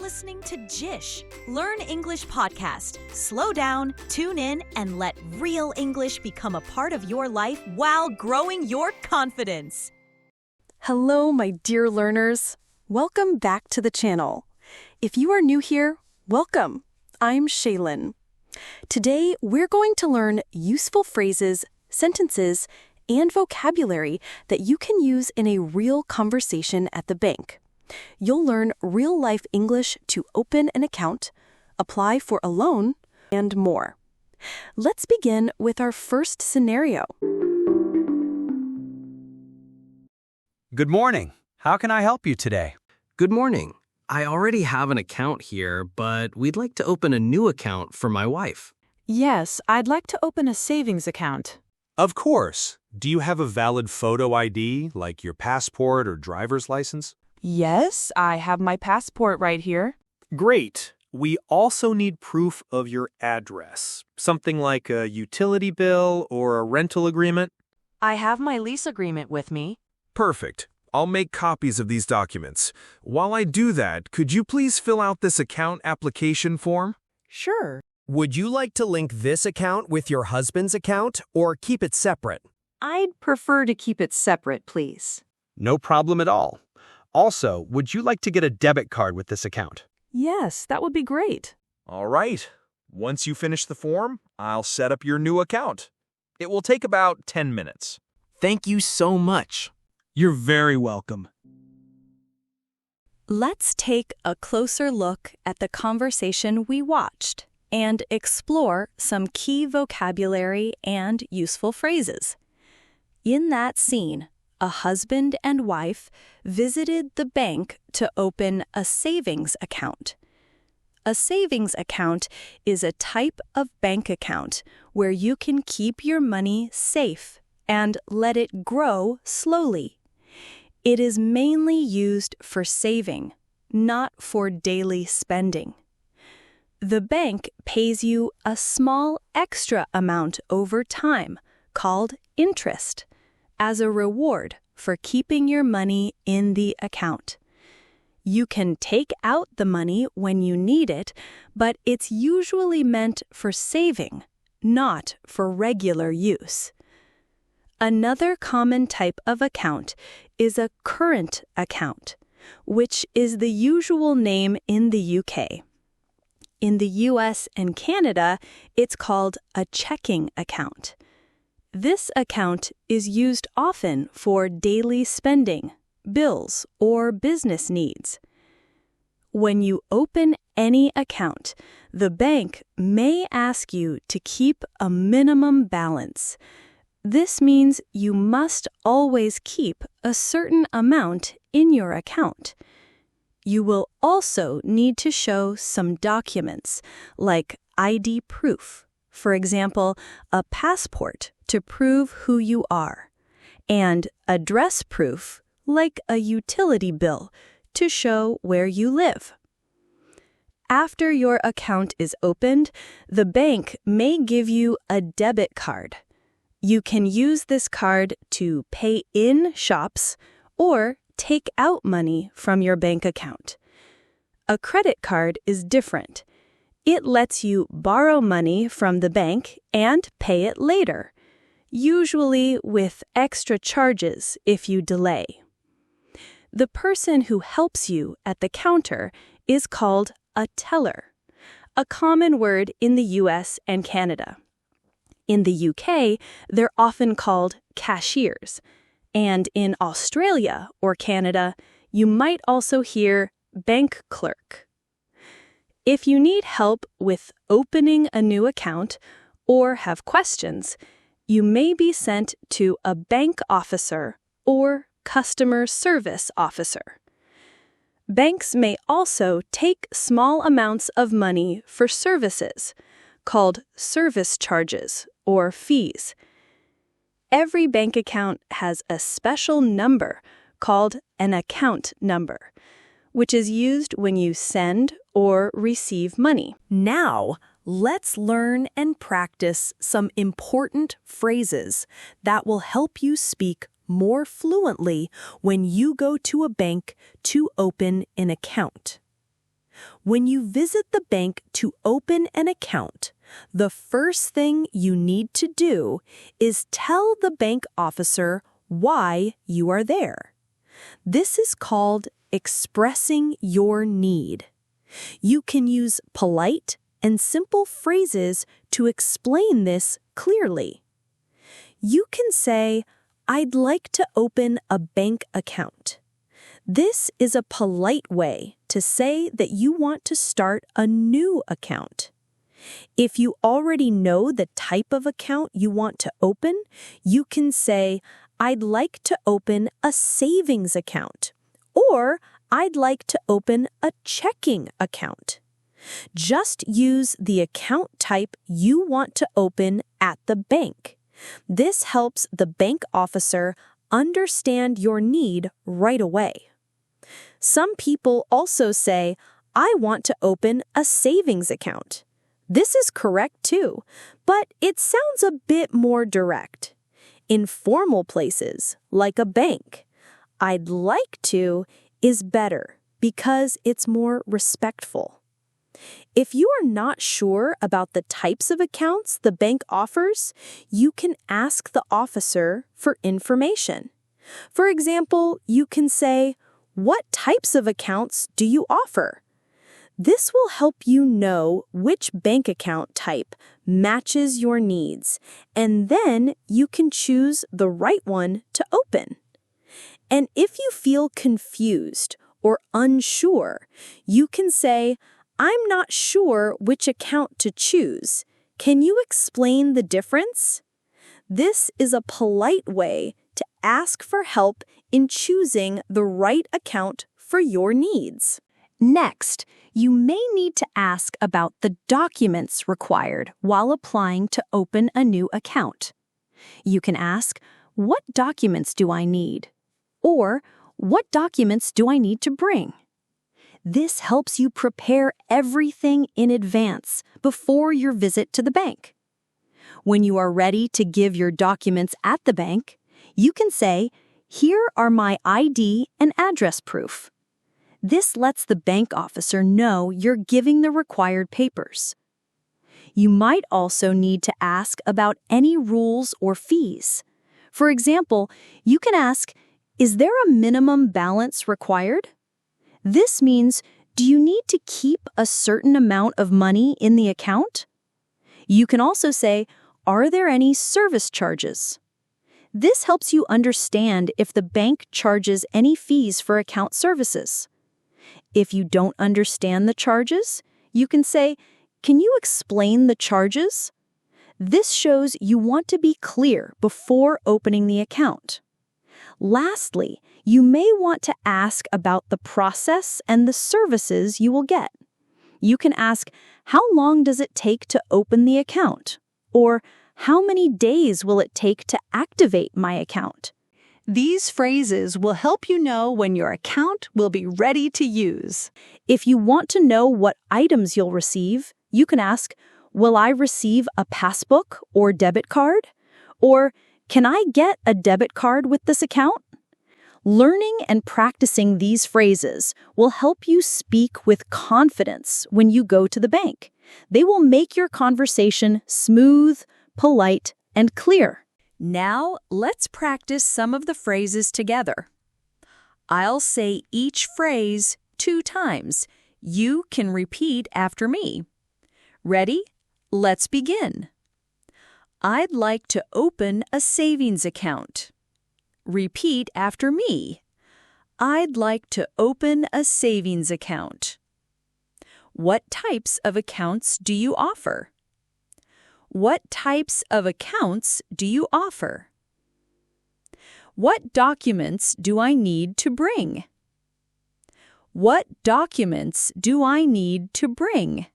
listening to JISH Learn English Podcast. Slow down, tune in, and let real English become a part of your life while growing your confidence. Hello, my dear learners. Welcome back to the channel. If you are new here, welcome. I'm Shaylin. Today, we're going to learn useful phrases, sentences, and vocabulary that you can use in a real conversation at the bank. You'll learn real-life English to open an account, apply for a loan, and more. Let's begin with our first scenario. Good morning. How can I help you today? Good morning. I already have an account here, but we'd like to open a new account for my wife. Yes, I'd like to open a savings account. Of course. Do you have a valid photo ID, like your passport or driver's license? Yes, I have my passport right here. Great. We also need proof of your address, something like a utility bill or a rental agreement. I have my lease agreement with me. Perfect. I'll make copies of these documents. While I do that, could you please fill out this account application form? Sure. Would you like to link this account with your husband's account or keep it separate? I'd prefer to keep it separate, please. No problem at all. Also, would you like to get a debit card with this account? Yes, that would be great. All right. Once you finish the form, I'll set up your new account. It will take about 10 minutes. Thank you so much. You're very welcome. Let's take a closer look at the conversation we watched and explore some key vocabulary and useful phrases. In that scene, a husband and wife visited the bank to open a savings account. A savings account is a type of bank account where you can keep your money safe and let it grow slowly. It is mainly used for saving, not for daily spending. The bank pays you a small extra amount over time, called interest, as a reward for keeping your money in the account. You can take out the money when you need it, but it's usually meant for saving, not for regular use. Another common type of account is a current account, which is the usual name in the UK. In the US and Canada, it's called a checking account. This account is used often for daily spending, bills, or business needs. When you open any account, the bank may ask you to keep a minimum balance. This means you must always keep a certain amount in your account. You will also need to show some documents, like ID proof, for example, a passport to prove who you are, and address proof, like a utility bill, to show where you live. After your account is opened, the bank may give you a debit card. You can use this card to pay in shops or take out money from your bank account. A credit card is different. It lets you borrow money from the bank and pay it later, usually with extra charges if you delay. The person who helps you at the counter is called a teller, a common word in the US and Canada. In the UK, they're often called cashiers, and in Australia or Canada, you might also hear bank clerk. If you need help with opening a new account or have questions, you may be sent to a bank officer or customer service officer. Banks may also take small amounts of money for services, called service charges or fees. Every bank account has a special number called an account number, which is used when you send or receive money. Now, let's learn and practice some important phrases that will help you speak more fluently when you go to a bank to open an account. When you visit the bank to open an account, the first thing you need to do is tell the bank officer why you are there. This is called expressing your need. You can use polite and simple phrases to explain this clearly. You can say, "I'd like to open a bank account." This is a polite way to say that you want to start a new account. If you already know the type of account you want to open, you can say, "I'd like to open a savings account," or "I'd like to open a checking account." Just use the account type you want to open at the bank. This helps the bank officer understand your need right away. Some people also say, "I want to open a savings account." This is correct too, but it sounds a bit more direct. In formal places, like a bank, "I'd like to" is better because it's more respectful. If you are not sure about the types of accounts the bank offers, you can ask the officer for information. For example, you can say, "What types of accounts do you offer?" This will help you know which bank account type matches your needs, and then you can choose the right one to open. And if you feel confused or unsure, you can say, "I'm not sure which account to choose. Can you explain the difference?" This is a polite way to ask for help in choosing the right account for your needs. Next, you may need to ask about the documents required while applying to open a new account. You can ask, "What documents do I need?" Or, "What documents do I need to bring?" This helps you prepare everything in advance before your visit to the bank. When you are ready to give your documents at the bank, you can say, "Here are my ID and address proof." This lets the bank officer know you're giving the required papers. You might also need to ask about any rules or fees. For example, you can ask, "Is there a minimum balance required?" This means, do you need to keep a certain amount of money in the account? You can also say, "Are there any service charges?" This helps you understand if the bank charges any fees for account services. If you don't understand the charges, you can say, "Can you explain the charges?" This shows you want to be clear before opening the account. Lastly, you may want to ask about the process and the services you will get. You can ask, "How long does it take to open the account?" Or, "How many days will it take to activate my account?" These phrases will help you know when your account will be ready to use. If you want to know what items you'll receive, you can ask, "Will I receive a passbook or debit card?" Or, "Can I get a debit card with this account?" Learning and practicing these phrases will help you speak with confidence when you go to the bank. They will make your conversation smooth, polite, and clear. Now, let's practice some of the phrases together. I'll say each phrase 2 times. You can repeat after me. Ready? Let's begin. I'd like to open a savings account. Repeat after me. I'd like to open a savings account. What types of accounts do you offer? What types of accounts do you offer? What documents do I need to bring? What documents do I need to bring?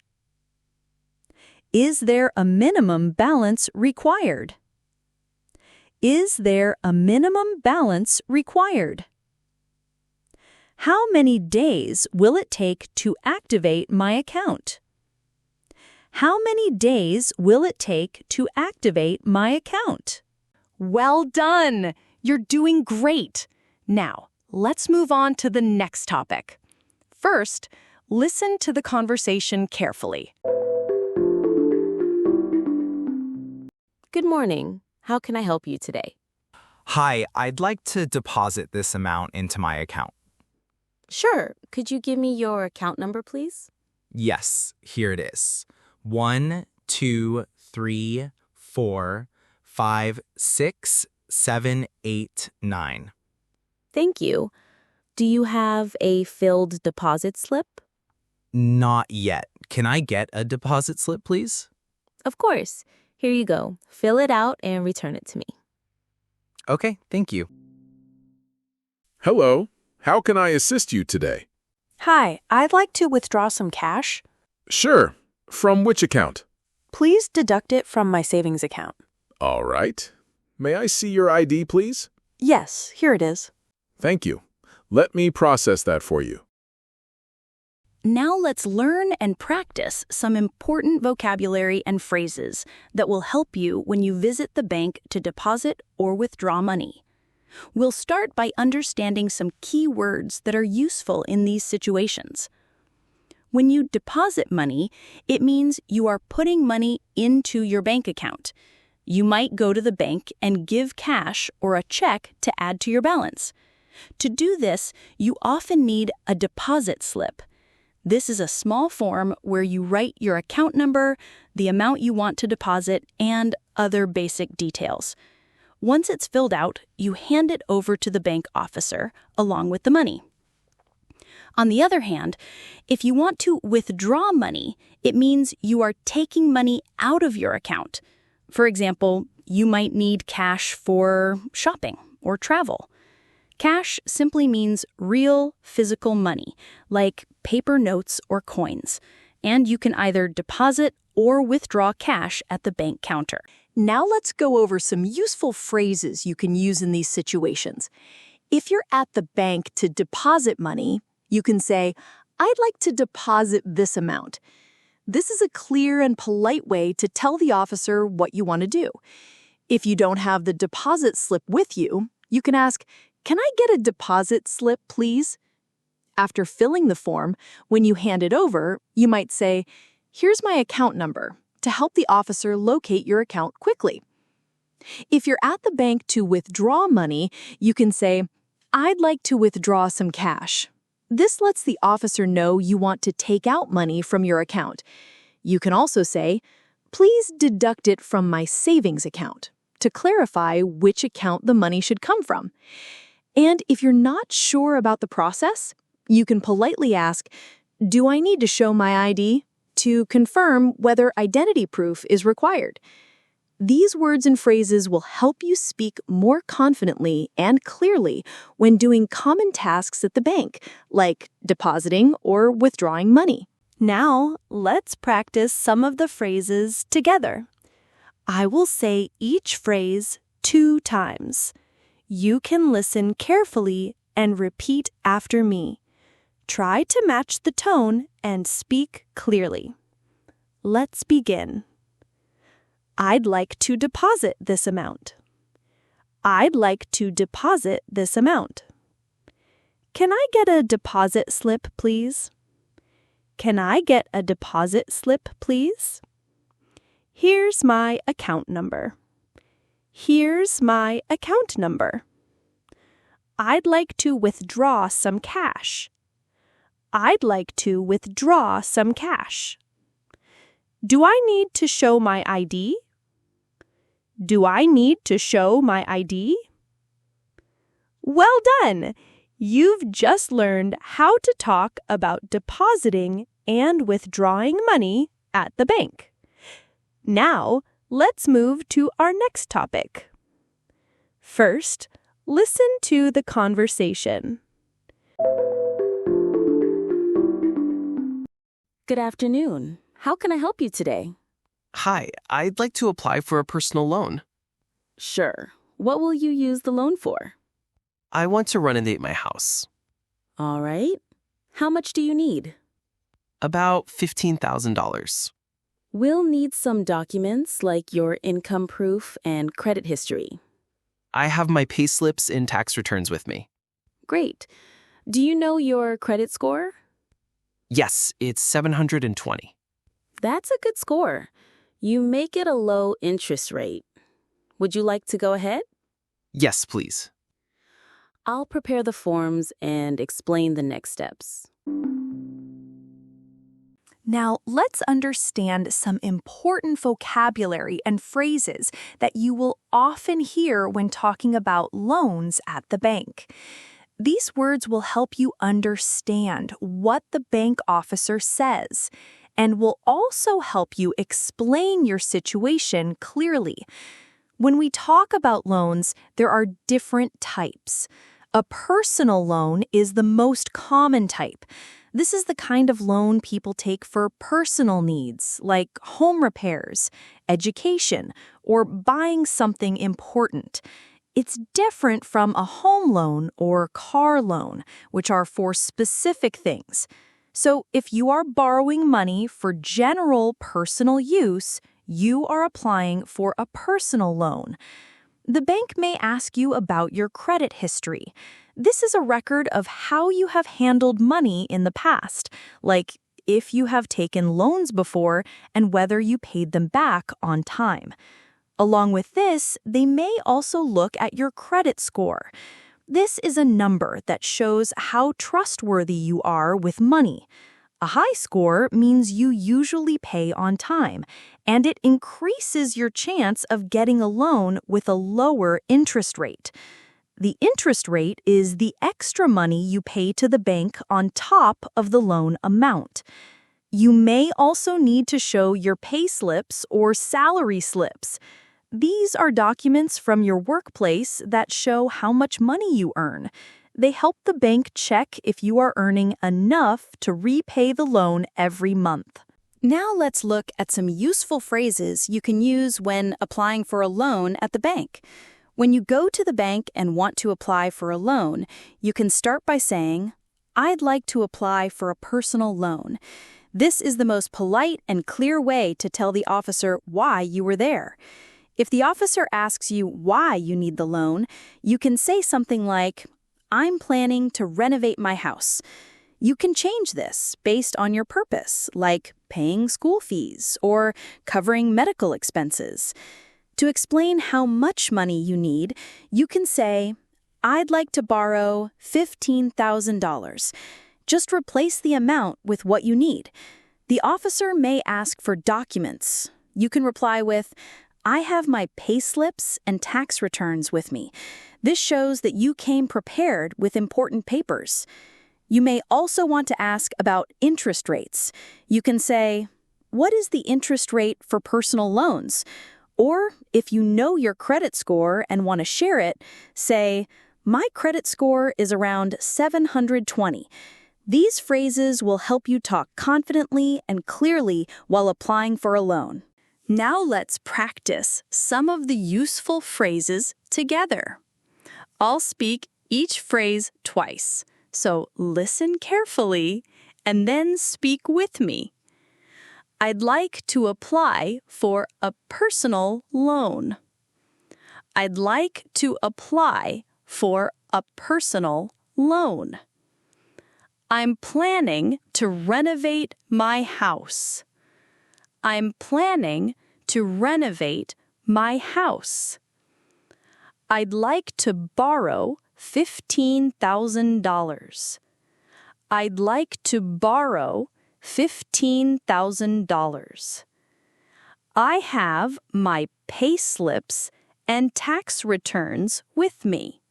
Is there a minimum balance required? Is there a minimum balance required? How many days will it take to activate my account? How many days will it take to activate my account? Well done! You're doing great! Now, let's move on to the next topic. First, Listen to the conversation carefully. Good morning. How can I help you today? Hi, I'd like to deposit this amount into my account. Sure. Could you give me your account number, please? Yes, here it is. 1, 2, 3, 4, 5, 6, 7, 8, 9. Thank you. Do you have a filled deposit slip? Not yet. Can I get a deposit slip, please? Of course. Here you go. Fill it out and return it to me. Okay, thank you. Hello. How can I assist you today? Hi, I'd like to withdraw some cash. Sure. From which account? Please deduct it from my savings account. All right. May I see your ID, please? Yes, here it is. Thank you. Let me process that for you. Now let's learn and practice some important vocabulary and phrases that will help you when you visit the bank to deposit or withdraw money. We'll start by understanding some key words that are useful in these situations. When you deposit money, it means you are putting money into your bank account. You might go to the bank and give cash or a check to add to your balance. To do this, you often need a deposit slip. This is a small form where you write your account number, the amount you want to deposit, and other basic details. Once it's filled out, you hand it over to the bank officer along with the money. On the other hand, if you want to withdraw money, it means you are taking money out of your account. For example, you might need cash for shopping or travel. Cash simply means real physical money, like paper notes or coins, and you can either deposit or withdraw cash at the bank counter. Now let's go over some useful phrases you can use in these situations. If you're at the bank to deposit money, you can say, "I'd like to deposit this amount." This is a clear and polite way to tell the officer what you want to do. If you don't have the deposit slip with you, you can ask, "Can I get a deposit slip, please?" After filling the form, when you hand it over, you might say, "Here's my account number," to help the officer locate your account quickly. If you're at the bank to withdraw money, you can say, "I'd like to withdraw some cash." This lets the officer know you want to take out money from your account. You can also say, "Please deduct it from my savings account," to clarify which account the money should come from. And if you're not sure about the process, you can politely ask, "Do I need to show my ID?" to confirm whether identity proof is required. These words and phrases will help you speak more confidently and clearly when doing common tasks at the bank, like depositing or withdrawing money. Now, let's practice some of the phrases together. I will say each phrase 2 times. You can listen carefully and repeat after me. Try to match the tone and speak clearly. Let's begin. I'd like to deposit this amount. I'd like to deposit this amount. Can I get a deposit slip, please? Can I get a deposit slip, please? Here's my account number. Here's my account number. I'd like to withdraw some cash. I'd like to withdraw some cash. Do I need to show my ID? Do I need to show my ID? Well done! You've just learned how to talk about depositing and withdrawing money at the bank. Now, let's move to our next topic. First, listen to the conversation. Good afternoon. How can I help you today? Hi, I'd like to apply for a personal loan. Sure. What will you use the loan for? I want to renovate my house. All right. How much do you need? About $15,000. We'll need some documents like your income proof and credit history. I have my payslips and tax returns with me. Great. Do you know your credit score? Yes, it's 720. That's a good score. You make it a low interest rate. Would you like to go ahead? Yes, please. I'll prepare the forms and explain the next steps. Now, let's understand some important vocabulary and phrases that you will often hear when talking about loans at the bank. These words will help you understand what the bank officer says and will also help you explain your situation clearly. When we talk about loans, there are different types. A personal loan is the most common type. This is the kind of loan people take for personal needs, like home repairs, education, or buying something important. It's different from a home loan or car loan, which are for specific things. So if you are borrowing money for general personal use, you are applying for a personal loan. The bank may ask you about your credit history. This is a record of how you have handled money in the past, like if you have taken loans before and whether you paid them back on time. Along with this, they may also look at your credit score. This is a number that shows how trustworthy you are with money. A high score means you usually pay on time, and it increases your chance of getting a loan with a lower interest rate. The interest rate is the extra money you pay to the bank on top of the loan amount. You may also need to show your pay slips or salary slips. These are documents from your workplace that show how much money you earn. They help the bank check if you are earning enough to repay the loan every month. Now let's look at some useful phrases you can use when applying for a loan at the bank. When you go to the bank and want to apply for a loan, you can start by saying, "I'd like to apply for a personal loan." This is the most polite and clear way to tell the officer why you were there. If the officer asks you why you need the loan, you can say something like, "I'm planning to renovate my house." You can change this based on your purpose, like paying school fees or covering medical expenses. To explain how much money you need, you can say, "I'd like to borrow $15,000. Just replace the amount with what you need." The officer may ask for documents. You can reply with, "I have my pay slips and tax returns with me. This shows that you came prepared with important papers." You may also want to ask about interest rates. You can say, "What is the interest rate for personal loans?" Or if you know your credit score and want to share it, say, "My credit score is around 720. These phrases will help you talk confidently and clearly while applying for a loan. Now let's practice some of the useful phrases together. I'll speak each phrase twice, so listen carefully and then speak with me. I'd like to apply for a personal loan. I'd like to apply for a personal loan. I'm planning to renovate my house. I'm planning to renovate my house. I'd like to borrow $15,000. I'd like to borrow $15,000. I have my pay slips and tax returns with me.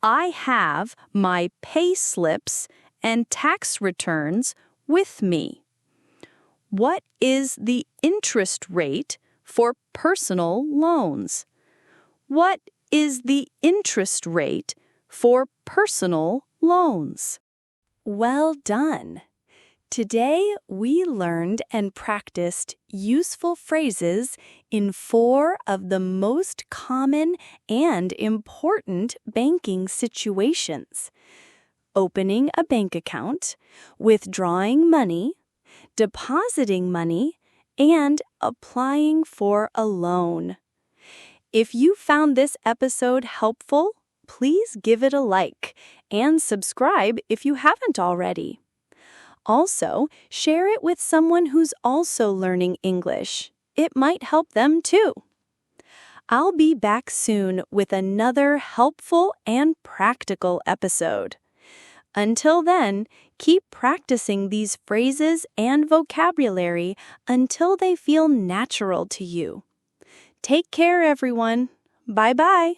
I have my pay slips and tax returns with me. What is the interest rate for personal loans? What is the interest rate for personal loans? Well done! Today, we learned and practiced useful phrases in 4 of the most common and important banking situations: opening a bank account, withdrawing money, depositing money, and applying for a loan. If you found this episode helpful, please give it a like and subscribe if you haven't already. Also, share it with someone who's also learning English. It might help them too. I'll be back soon with another helpful and practical episode. Until then, keep practicing these phrases and vocabulary until they feel natural to you. Take care, everyone. Bye-bye.